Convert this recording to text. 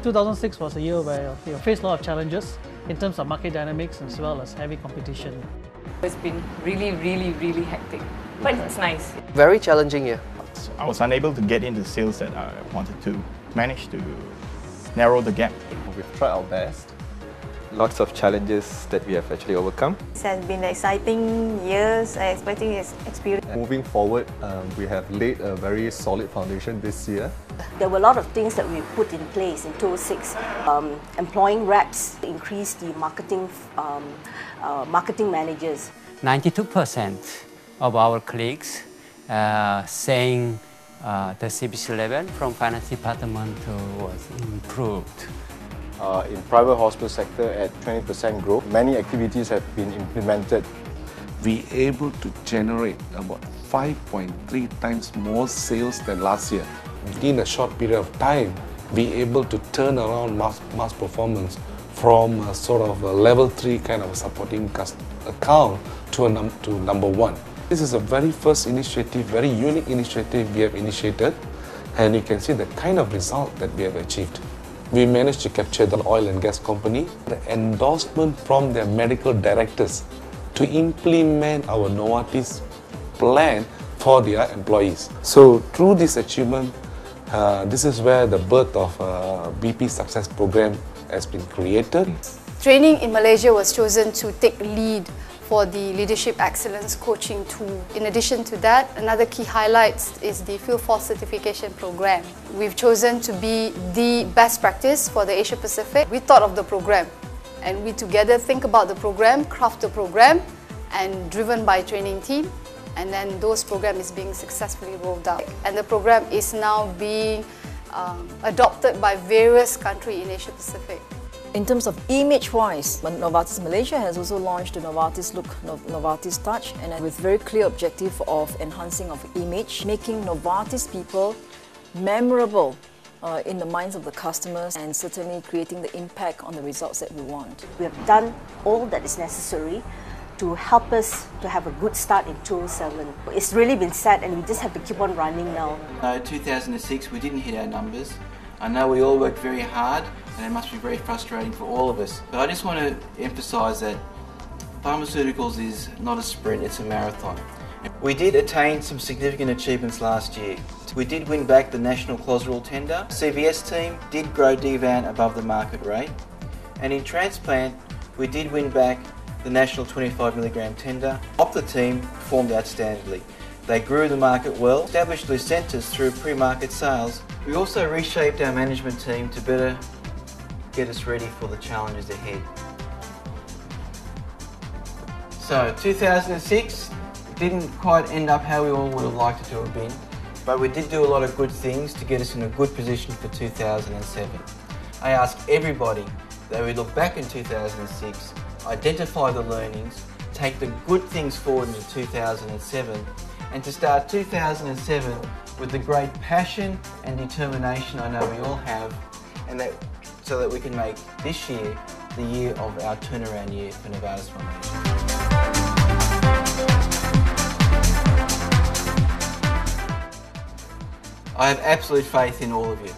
2006 was a year where you faced a lot of challenges in terms of market dynamics as well as heavy competition. It's been really hectic, but it's nice. Very challenging year. I was unable to get into sales that I wanted to. Managed to narrow the gap. We've tried our best. Lots of challenges that we have actually overcome. It has been exciting years, exciting experience. Moving forward, we have laid a very solid foundation this year. There were a lot of things that we put in place in 2006. Employing reps, increase the marketing managers. 92% of our colleagues saying the CBC level from finance department was improved. In private hospital sector at 20% growth, many activities have been implemented. We able to generate about 5.3 times more sales than last year. Within a short period of time, we able to turn around mass performance from a sort of a level 3 kind of supporting account to number 1. This is a very first initiative, very unique initiative we have initiated, and you can see the kind of result that we have achieved. We managed to capture the oil and gas company, the endorsement from their medical directors to implement our Novartis plan for their employees. So through this achievement, this is where the birth of BP Success Program has been created. Training in Malaysia was chosen to take lead for the Leadership Excellence Coaching Tool. In addition to that, another key highlight is the Field Force Certification Program. We've chosen to be the best practice for the Asia Pacific. We thought of the program and we together think about the program, craft the program, and driven by training team, and then those program is being successfully rolled out. And the program is now being adopted by various countries in Asia Pacific. In terms of image-wise, Novartis Malaysia has also launched the Novartis Look, Novartis Touch, and with very clear objective of enhancing of image, making Novartis people memorable in the minds of the customers, and certainly creating the impact on the results that we want. We have done all that is necessary to help us to have a good start in 2007. It's really been set and we just have to keep on running now. 2006 we didn't hit our numbers. I know we all worked very hard and it must be very frustrating for all of us. But I just want to emphasise that pharmaceuticals is not a sprint, it's a marathon. We did attain some significant achievements last year. We did win back the National Clozaril tender. CVS team did grow Divan above the market rate. And in transplant, we did win back the National 25mg tender. Opta team performed outstandingly. They grew the market well, established Lucentis through pre-market sales. We also reshaped our management team to better get us ready for the challenges ahead. So 2006 didn't quite end up how we all would have liked it to have been, but we did do a lot of good things to get us in a good position for 2007. I ask everybody that we look back in 2006, identify the learnings, take the good things forward into 2007, and to start 2007 with the great passion and determination I know we all have, and so that we can make this year the year of our turnaround year for Novartis Foundation. I have absolute faith in all of you.